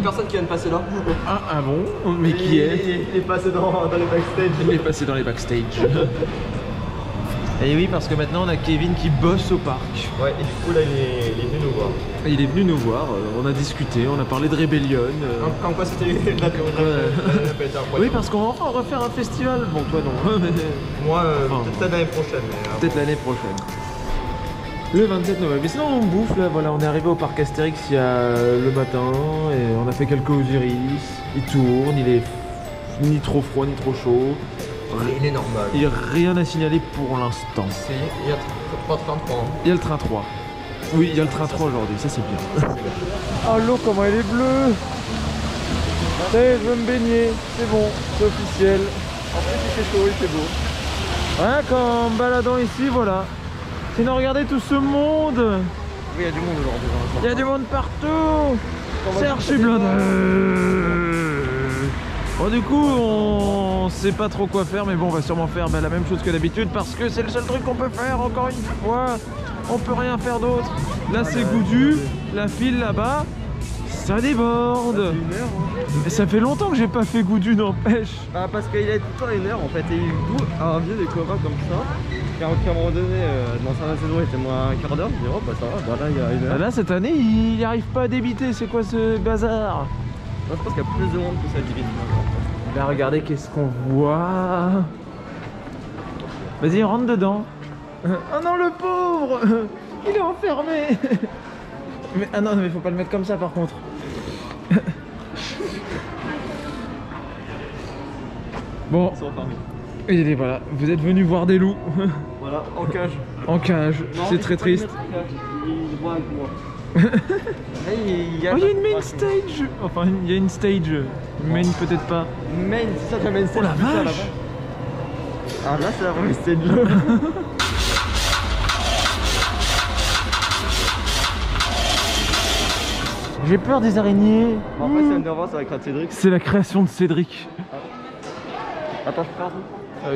une personne qui vient de passer là. Ah bon? Mais qui est? Il est passé dans les backstage. Il est passé dans les backstage. Et oui, parce que maintenant on a Kevin qui bosse au parc. Ouais, et du coup là il est venu nous voir. Il est venu nous voir, on a discuté, on a parlé de Rebellion. Comme quoi c'était la Oui, parce qu'on va enfin refaire un festival. Bon, toi non. Moi, Enfin, peut-être l'année prochaine. Peut-être l'année prochaine. Le 27 novembre. Mais sinon on bouffe là, voilà, on est arrivé au parc Astérix il y a le matin et on a fait quelques Osiris. Il tourne, il est ni trop froid ni trop chaud. Il est normal. Il n'y a rien à signaler pour l'instant. Il y a pas 33. Il y a le train 3. Oui, il y a le train 3 aujourd'hui, ça c'est bien. Oh l'eau comment elle est bleue. Allez, je veux me baigner, c'est bon, c'est officiel. En plus il fait chaud, il fait beau. Ouais, qu'en me baladant ici, voilà. Sinon regardez tout ce monde. Oui, il y a du monde aujourd'hui. Il y a du monde partout. C'est archi blindé. Bon du coup on sait pas trop quoi faire, mais bon on va sûrement faire la même chose que d'habitude parce que c'est le seul truc qu'on peut faire encore une fois. On peut rien faire d'autre. Là c'est Goudu, la file là-bas, ça déborde. Mais ça fait longtemps que j'ai pas fait Goudu, n'empêche. Bah parce qu'il a tout le temps 1 heure en fait, et il a un vieux des copains comme ça. Qu'à un moment donné, dans sa saison il était moins un quart d'heure, je dis oh bah ça va, bah là il y a 1 heure. Là cette année il n'y arrive pas à débiter, c'est quoi ce bazar? Moi, je pense qu'il y a plus de monde que ça divise. Là regardez qu'est-ce qu'on voit. Vas-y rentre dedans. Oh non le pauvre. Il est enfermé. Mais, ah non mais faut pas le mettre comme ça par contre. Bon. Ils sont enfermés. Et voilà, vous êtes venus voir des loups. Voilà, en cage. En cage, c'est très triste. Il voit avec moi. Il y a une main stage. Enfin, il y a une stage. Une main peut-être pas. Main, c'est ça ta main stage. Oh la vache. Ah là c'est la vraie stage. J'ai peur des araignées. En fait c'est énervant, ça va créer Cédric. C'est la création de Cédric. Attends, je perds.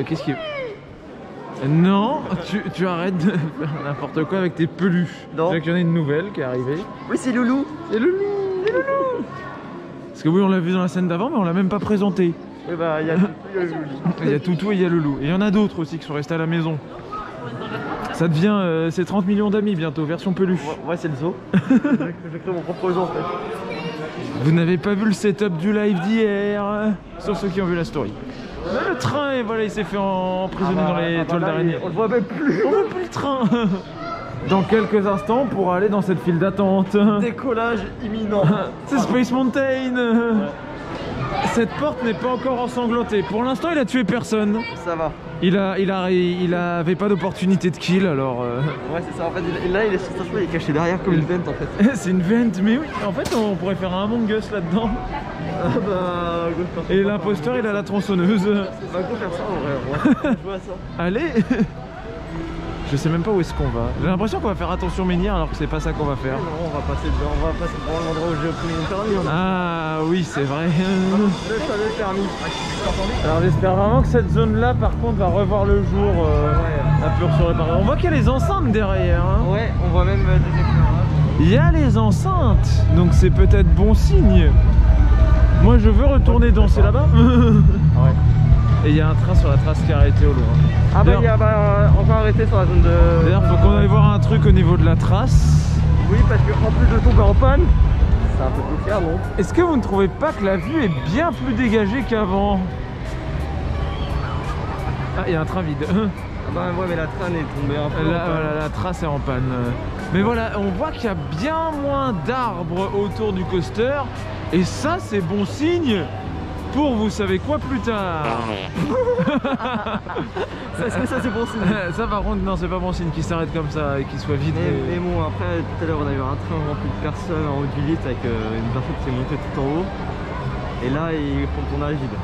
Qu'est-ce qu'il y a? Non, tu arrêtes de faire n'importe quoi avec tes peluches. Non. Déjà qu'il y en a une nouvelle qui est arrivée. Oui, c'est Loulou. C'est Loulou. C'est Loulou. Parce que oui, on l'a vu dans la scène d'avant, mais on l'a même pas présenté. Oui, bah il y a Toutou et Loulou. Il y a Toutou et il y a Loulou. Et il y en a d'autres aussi qui sont restés à la maison. Ça devient, c'est 30 millions d'amis bientôt, version peluche. Ouais, c'est le zoo. Je crée mon propre zoo en fait. Vous n'avez pas vu le setup du live d'hier, sauf ceux qui ont vu la story. Mais le train, et voilà, il s'est fait emprisonner dans les toiles d'araignée. On le voit même plus. On voit plus le train. Dans quelques instants pour aller dans cette file d'attente. Décollage imminent. C'est Space Mountain. Ouais. Cette porte n'est pas encore ensanglantée. Pour l'instant, il a tué personne. Ça va. Il avait pas d'opportunité de kill, alors... Ouais, c'est ça. En fait, là, il est caché derrière comme une vente, en fait. C'est une vente, mais oui. En fait, on pourrait faire un Among Us là-dedans. Ah bah... Et l'imposteur, il a la tronçonneuse. Bah, go faire ça, en vrai. On va jouer à ça. Allez. Je sais même pas où est-ce qu'on va. J'ai l'impression qu'on va faire attention menhir alors que c'est pas ça qu'on va faire. Non, on va passer devant l'endroit où j'ai obtenu mon permis. Ah oui, c'est vrai. Le permis. Alors j'espère vraiment que cette zone là par contre va revoir le jour un peu se réparer. On voit qu'il y a les enceintes derrière. Hein. Ouais, on voit même des éclairages. Il y a les enceintes, donc c'est peut-être bon signe. Moi je veux retourner danser là-bas. Ouais. Et il y a un train sur la trace qui a arrêté au loin. Ah bah il y a encore arrêté sur la zone de... D'ailleurs faut qu'on aille voir un truc au niveau de la trace. Oui, parce qu'en plus de tomber en panne, c'est un peu plus clair, non? Est-ce que vous ne trouvez pas que la vue est bien plus dégagée qu'avant? Ah, il y a un train vide. Ah bah ouais, mais la traîne est tombée un peu en panne. Voilà, la trace est en panne. Mais voilà, on voit qu'il y a bien moins d'arbres autour du coaster. Et ça, c'est bon signe pour vous savez quoi plus tard. Est-ce que ça c'est bon signe? Ça par contre non, c'est pas bon signe qu'il s'arrête comme ça et qu'il soit vide. Mais bon, après tout à l'heure on a eu un train rempli de personnes en haut du lit avec une personne qui s'est montée tout en haut. Et là ils font tourner à vide.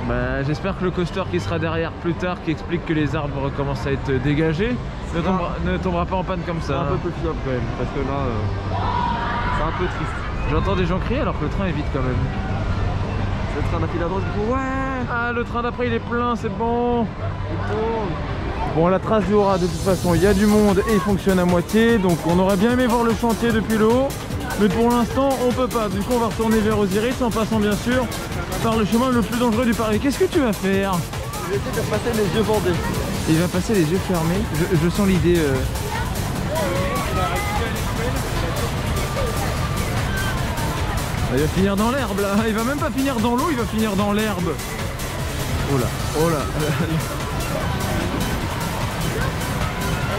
Bah, j'espère que le coaster qui sera derrière plus tard, qui explique que les arbres commencent à être dégagés, ne tombera pas en panne comme ça. C'est un peu fiable quand même, parce que là c'est un peu triste. J'entends des gens crier alors que le train est vide quand même. Le train d'affilée à droite, du coup, ouais. Ah, le train d'après il est plein, c'est bon. Bon, la trace du Hora, de toute façon, il y a du monde et il fonctionne à moitié. Donc on aurait bien aimé voir le chantier depuis le haut. Mais pour l'instant, on peut pas. Du coup, on va retourner vers Osiris en passant bien sûr par le chemin le plus dangereux du Paris. Qu'est-ce que tu vas faire? Je vais essayer de passer les yeux bandés. Il va passer les yeux fermés. Je sens l'idée. Il va finir dans l'herbe là. Il va même pas finir dans l'eau, il va finir dans l'herbe. Oh là, oh là.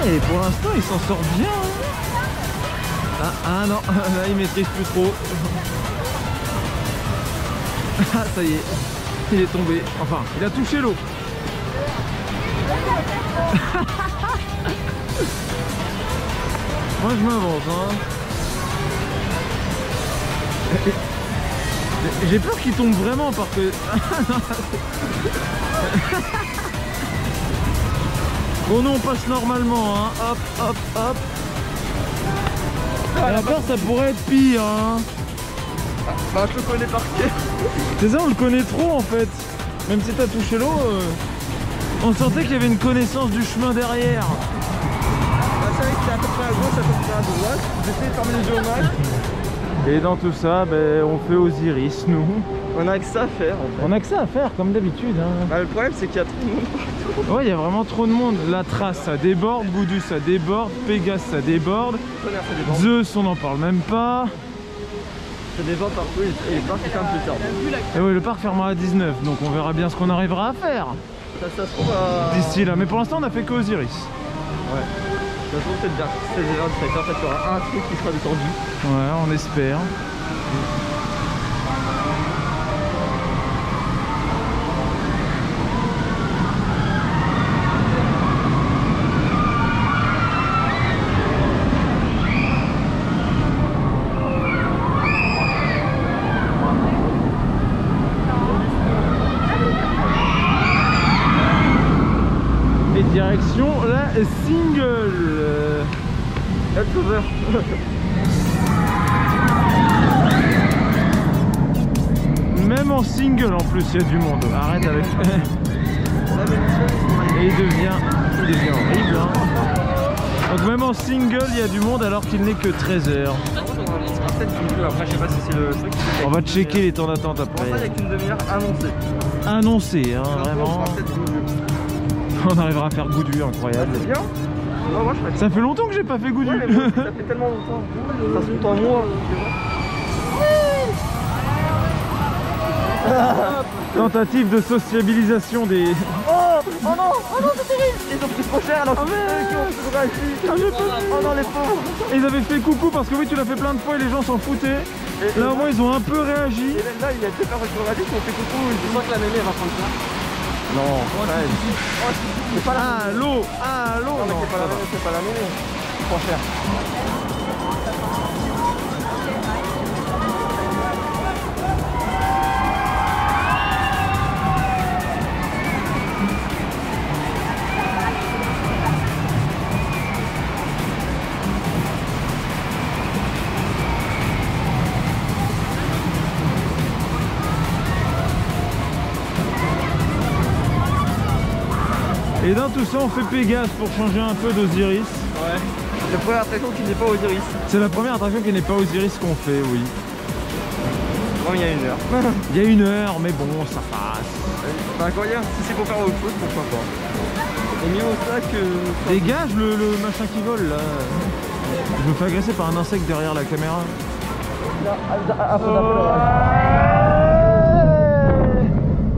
Et pour l'instant, il s'en sort bien. Ah non, là il maîtrise plus trop. Ah ça y est, il est tombé. Enfin, il a touché l'eau. Moi je m'avance hein. J'ai peur qu'il tombe vraiment parce que... Bon nous on passe normalement hein. Hop hop hop. À la peur ça pourrait être pire hein. Bah je le connais par cœur. C'est ça, on le connaît trop en fait. Même si t'as touché l'eau, on sentait qu'il y avait une connaissance du chemin derrière. Je savais que c'était à peu près à gauche, à peu près à droite. J'essaie de fermer les yeux au max. Et dans tout ça, ben, on fait Osiris, nous. On a que ça à faire en fait. On a que ça à faire, comme d'habitude. Hein. Bah, le problème c'est qu'il y a trop de monde partout. Ouais, il y a vraiment trop de monde. La trace, ça déborde. Goudou, ça déborde. Pégase, ça déborde. Zeus, on n'en parle même pas. Ça déborde partout et le parc est quand même plus tard. Et oui, le parc fermera à 19, donc on verra bien ce qu'on arrivera à faire. Ça se trouve à... D'ici là, mais pour l'instant on a fait que Osiris. Ouais. Ça se trouve peut-être vers 16h17, en fait il y aura un truc qui sera descendu. Ouais, on espère. Direction la single. Cover. Même en single en plus il y a du monde. Arrête avec. Et il devient horrible hein. Donc même en single il y a du monde alors qu'il n'est que 13h. Après je sais pas si c'est le truc. On va checker les temps d'attente après. Pour ça il n'y a qu'une demi-heure annoncée. Annoncé hein, vraiment. On arrivera à faire Goudu, incroyable. C'est bien. Non, moi, je ça fait longtemps que j'ai pas fait Goudu. Ouais, mais moi, ça fait tellement longtemps. Ça se compte en mois. Tentative de sociabilisation des... Oh non, c'est terrible. Ils ont pris trop cher alors que oh non les pauvres. Et ils avaient fait coucou parce que oui tu l'as fait plein de fois et les gens s'en foutaient. Et là au moins ils ont un peu réagi. Et même là il y a deux personnes qui ont réagi qui ont fait coucou. Je sens que la mémé va prendre ça. Non, c'est pas la ah l'eau. Ah l'eau. Non, c'est pas la mémé. Trop cher. Et dans tout ça, on fait Pégase pour changer un peu d'Osiris. Ouais. C'est la première attraction qui n'est pas Osiris. C'est la première attraction qui n'est pas Osiris qu'on fait, oui. Non, il y a une heure. Il y a une heure, mais bon, ça passe. Bah, quand il y a, si c'est pour faire autre chose, pourquoi pas. Et mieux ça que... Dégage le machin qui vole là. Je me fais agresser par un insecte derrière la caméra.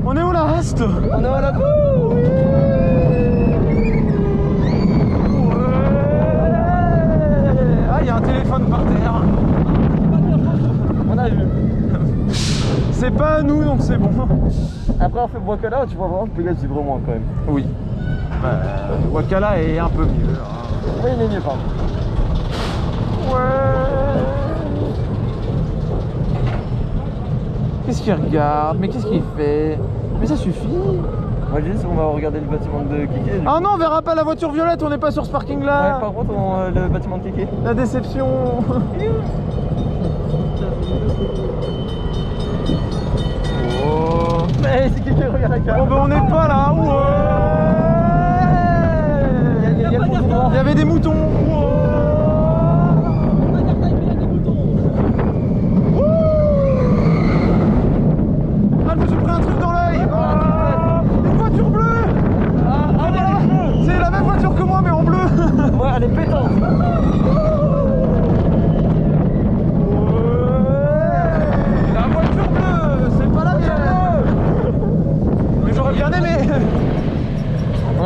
On est où là, Reste? On est à la il y a un téléphone par terre. On a vu. C'est pas à nous donc c'est bon. Après on fait Wakala, tu vois vraiment que Pégase vibre moins quand même. Oui. Wakala est un peu mieux. Oui il est mieux pardon. Ouais. Qu'est-ce qu'il regarde? Mais qu'est-ce qu'il fait? Mais ça suffit. Moi je dis on va regarder le bâtiment de Kéké. Ah non on verra pas la voiture violette, on n'est pas sur ce parking là. Ouais par contre le bâtiment de Kéké. La déception. Oh. Mais c'est Kéké, regarde la carte. Bon ben on n'est pas là. Ouais. Il y avait des moutons. Ouais.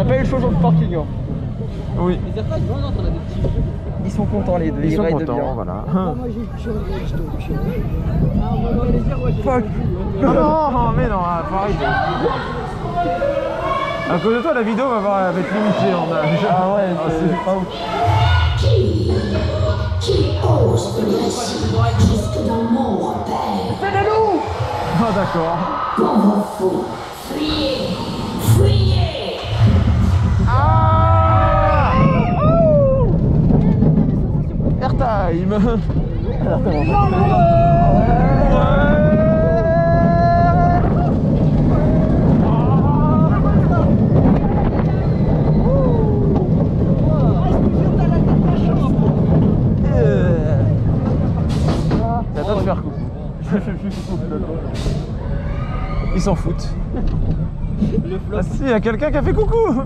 a pas eu le choix sur le parking. Hein. Oui. Ils sont contents les deux. Ils sont raident contents, bien. voilà. Fuck. Non, mais non, faut arrêter. À cause de toi, la vidéo va être limitée en âge. Ah ouais, c'est pas ouf. Qui ose venir ici jusque dans mon repère? Ah d'accord. Pauvre fou, fuyez, fuyez! Ah Airtime. C'est à toi de faire coucou. Ils s'en foutent. Ah si, il y a quelqu'un qui a fait coucou.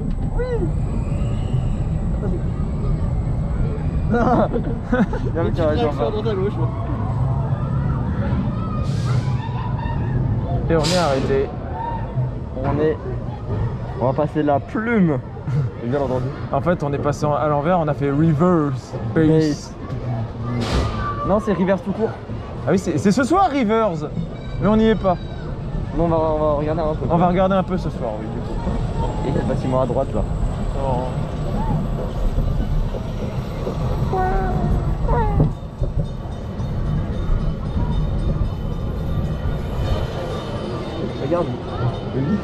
Il y a un mec qui a raison. Et on est arrêté. On va passer la plume. Bien entendu. En fait, on est passé à l'envers, on a fait reverse base. Non, c'est reverse tout court. Ah oui, c'est ce soir Rivers, mais on n'y est pas. Non, on va regarder un peu. On va regarder un peu ce soir, oui, du coup. Et il y a le bâtiment à droite là. Regarde, le lit.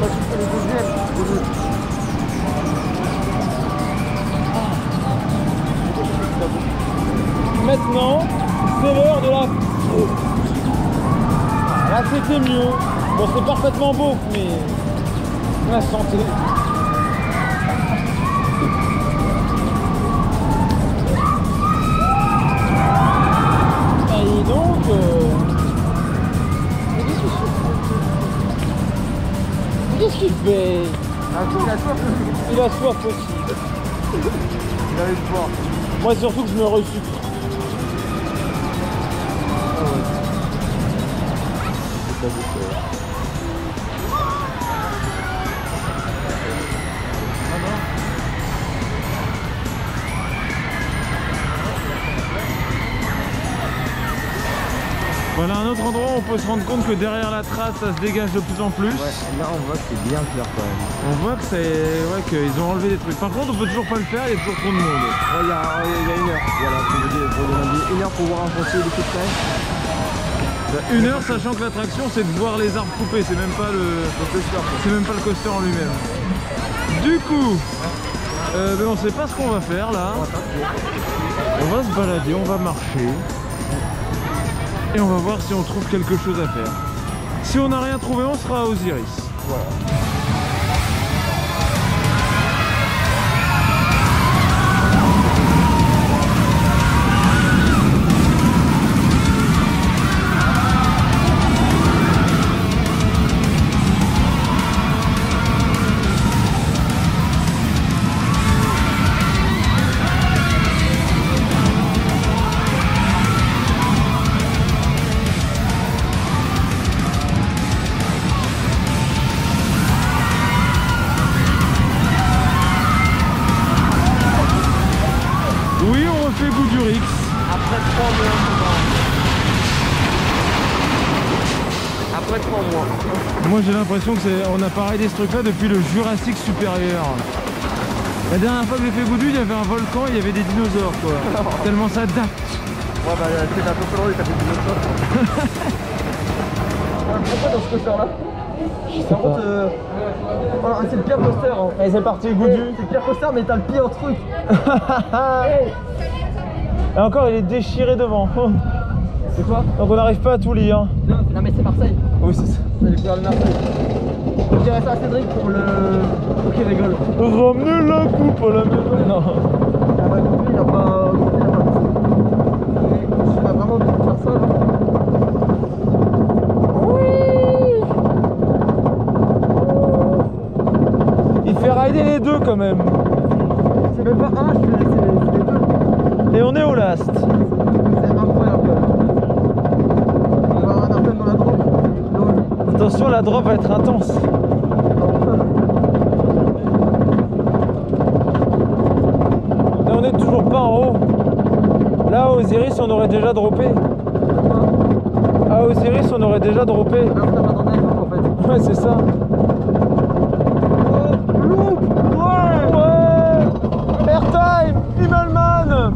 Ça, tu fais les deuxièmes. Maintenant, c'est l'heure de la... Là, c'était mieux. Bon, c'est parfaitement beau, mais... La santé. Et donc... Qu'est-ce qu'il fait? Ah, il a soif. Il a soif aussi. Il avait le boire. Moi, surtout que je me resucre. Voilà un autre endroit où on peut se rendre compte que derrière la trace ça se dégage de plus en plus. Ouais, là on voit que c'est bien clair quand même. On voit que c'est qu'ils ont enlevé des trucs. Par contre on peut toujours pas le faire, il y a toujours trop de monde. Ouais, il y a 1 heure. Voilà, pour demander 1 heure pour voir un foncier de coup de près. 1 heure sachant que l'attraction c'est de voir les arbres coupés, c'est même pas le coaster en lui-même. Du coup, ben on sait pas ce qu'on va faire là. On va se balader, on va marcher. Et on va voir si on trouve quelque chose à faire. Si on n'a rien trouvé, on sera à Osiris. Voilà. Oui, on refait Goudurix. Après 3 mois. Après 3 mois. Moi j'ai l'impression que on a pareil ce truc là depuis le Jurassique supérieur. La dernière fois que j'ai fait Goudu, il y avait un volcan et il y avait des dinosaures quoi. Tellement ça date. Ouais bah c'est un peu plus long et t'as fait du autre. Pourquoi dans ce coaster là? Par contre, voilà, c'est le pire coaster. Hein. Allez c'est parti Goudu. C'est le pire coaster mais t'as le pire truc. Et encore il est déchiré devant. C'est quoi? Donc on n'arrive pas à tout lire. Non mais c'est Marseille. Oui c'est ça. C'est le couleurs de Marseille. Je dirais ça à Cédric pour qu'il rigole. Ramenez la coupe à la maison. Non. Ah bah lui il a pas... Il a vraiment envie de faire ça là. Il fait rider les deux quand même. C'est même pas un, c'est les deux. Et on est au last. C'est incroyable. On va avoir un appel dans la drop. Attention la drop va être intense. Là, on est toujours pas en haut. Là, à Osiris, on aurait déjà droppé. À Osiris, on aurait déjà droppé. Alors t'as pas d'enneige en fait. Ouais, c'est ça. Ouais. Airtime, Himmelman.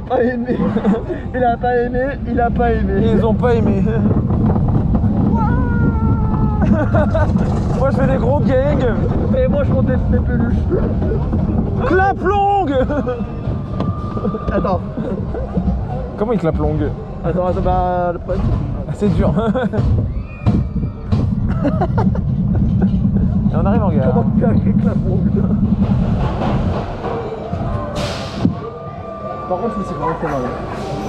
Pas aimé. Il a pas aimé, il a pas aimé. Ils ont pas aimé. Moi je fais des gros gangs. Et moi je comptais mes peluches. Claplong. Attends. Comment il claplong? Attends, bah le pote. C'est dur. Et on arrive en gare. Comment tu claplong? Par contre, c'est vraiment très mal.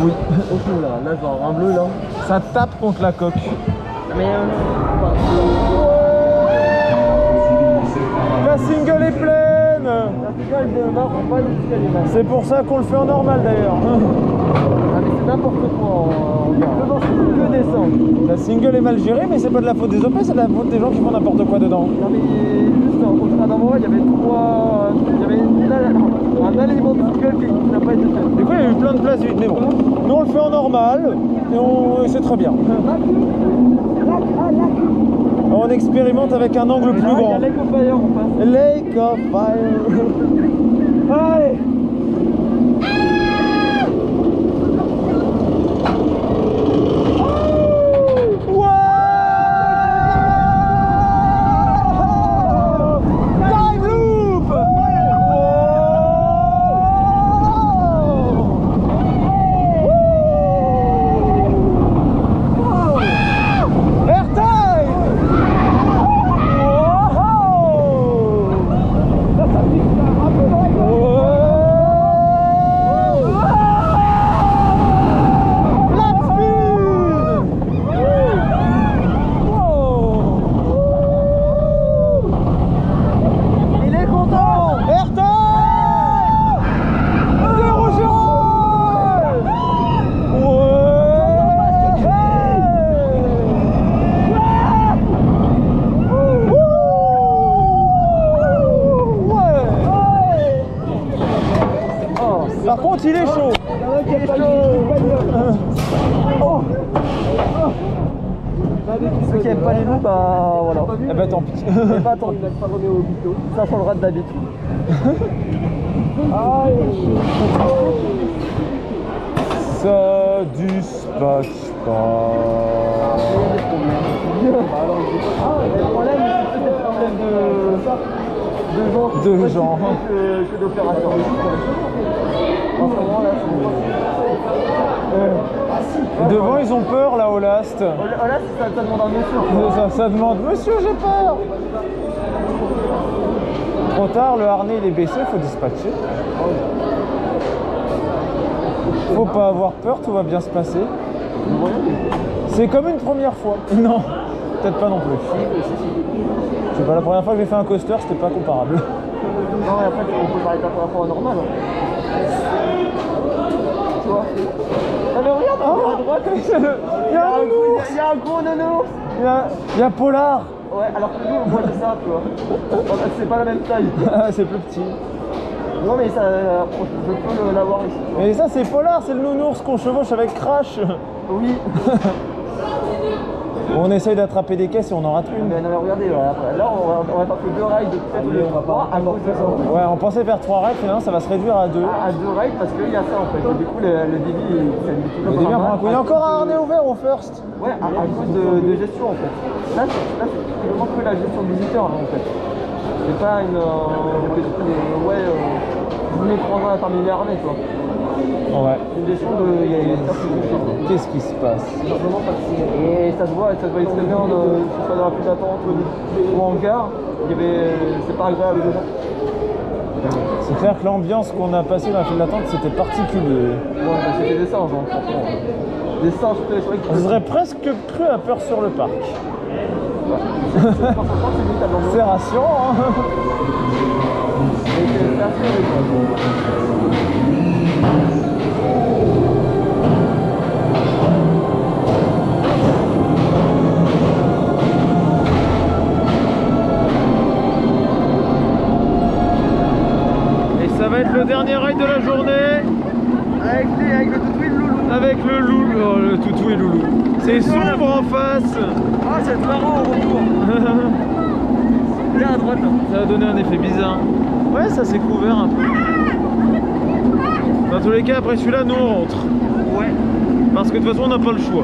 Oui. Au fond là, genre un bleu là. Ça tape contre la coque. Mais La single est pleine. la finale de marre, on va jusqu'à les masses. C'est pour ça qu'on le fait en normal d'ailleurs. Ah mais c'est n'importe quoi en gare. Dedans c'est que descendre. La single est mal gérée, mais c'est pas de la faute des OP, c'est de la faute des gens qui font n'importe quoi dedans. Non mais juste au train d'un moment, il y avait trois. Il y avait un aliment de single qui n'a pas été fait. Du coup, il y a eu plein de places vides, mais bon. Nous, on le fait en normal et c'est très bien. On expérimente avec un angle plus Il y grand. a Lake of Fire en face. Lake of Fire. Allez. Par contre, il est chaud. Ceux qui aiment pas les loups, bah voilà. Eh ben tant pis. Et bah attends, ça changera de d'habitude. Ça dispatche pas. Le problème, c'est le problème De gens. que d'opérateurs. En ce moment là, Devant, ils ont peur là au last. là ça demande un monsieur. Ça demande, monsieur, j'ai peur. Trop tard, le harnais il est baissé, faut dispatcher. Faut pas avoir peur, tout va bien se passer. C'est comme une première fois. Non, peut-être pas non plus. C'est pas la première fois que j'ai fait un coaster, c'était pas comparable. Non, mais après, on peut parler de la première fois normal. Tu vois? Ah, mais regarde, à droite, Il y a un nounours. il y a un gros nounours. Il y a Polar. Ouais, alors que nous, moi j'ai ça, tu vois. C'est pas la même taille. Ah, c'est plus petit. Non, mais ça, je peux l'avoir ici. Et ça, c'est Polar, c'est le nounours qu'on chevauche avec Crash. Oui. On essaye d'attraper des caisses et on en rate une. Mais non, mais regardez, là on va faire que 2 rides, peut-être le 3 à cause de ça. Ouais, on pensait faire 3 rides, finalement ça va se réduire à 2. À 2 rides parce qu'il y a ça en fait. Et du coup, le débit, ça me dit tout Le débit prend un coup. Il y a encore un harnais ouvert au first. Ouais, à cause de gestion en fait. Là, c'est vraiment que la gestion de visiteurs là, en fait. C'est pas une question de vous venez prendre un terminé harnais, tu vois. Ouais. C'est une gestion de. Qu'est-ce qui se passe? Simplement parce que. Et ça se voit très bien, que ce soit dans la file d'attente ou en gare. C'est pas agréable déjà. C'est clair que l'ambiance qu'on a passée dans la file d'attente c'était particulier. Ouais, bah, c'était des singes, hein, franchement. Des singes, c'est vrai que. On serait presque cru à peur sur le parc. C'est rassurant, hein. C'est assez Ça va être le dernier ride de la journée. avec le toutou et le loulou. Avec le loulou. Oh, le toutou et le loulou. C'est sombre en face. Ah, c'est marrant au retour. Là à droite. Ça va donner un effet bizarre. Ouais, ça s'est couvert un peu. Dans tous les cas, après celui-là, nous on rentre. Ouais. Parce que de toute façon, on n'a pas le choix.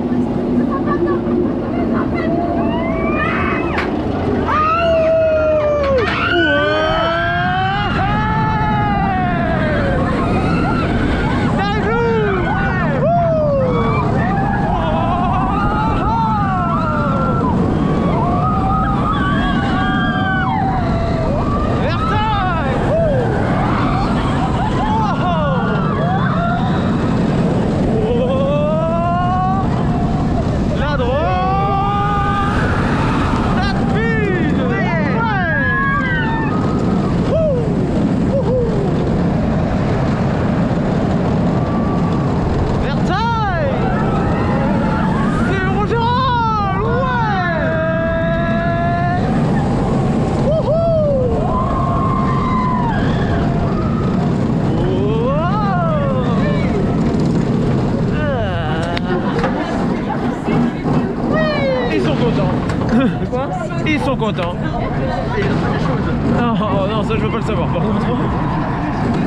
Ils sont contents. Et il a fait des choses. Oh, non, ça je veux pas le savoir par contre.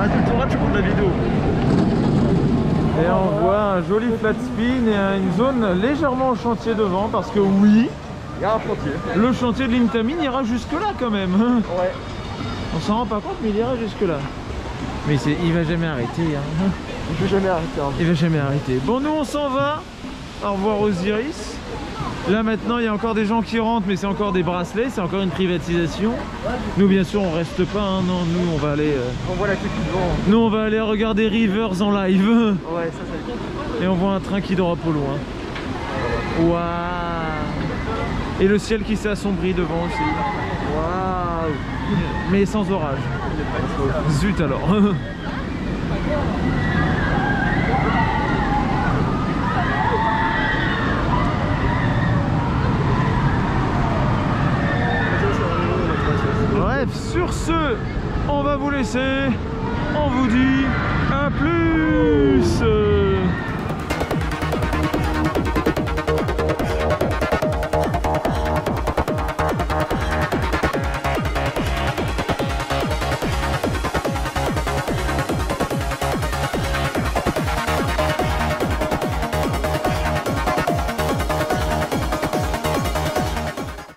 Ah, tu te rates, tu comptes la vidéo. Et on voit un joli flat spin et une zone légèrement en chantier devant parce que oui, Il y a un chantier. le chantier de l'Intamin ira jusque là quand même. Ouais. On s'en rend pas compte mais il ira jusque là. Mais il va jamais arrêter. Hein. Je vais jamais arrêter. Hein. Il va jamais arrêter. Bon, nous on s'en va. Au revoir Osiris. Là maintenant il y a encore des gens qui rentrent mais c'est encore des bracelets, c'est encore une privatisation. Nous bien sûr on reste pas, hein. Non, nous on va aller On voit la queue qui devant. nous on va aller regarder Rivers en live. Ouais, ça c'est. Et on voit un train qui dort au loin. Waouh. Et le ciel qui s'est assombri devant aussi. Waouh. Mais sans orage. Zut alors. Bref, sur ce, on va vous laisser. On vous dit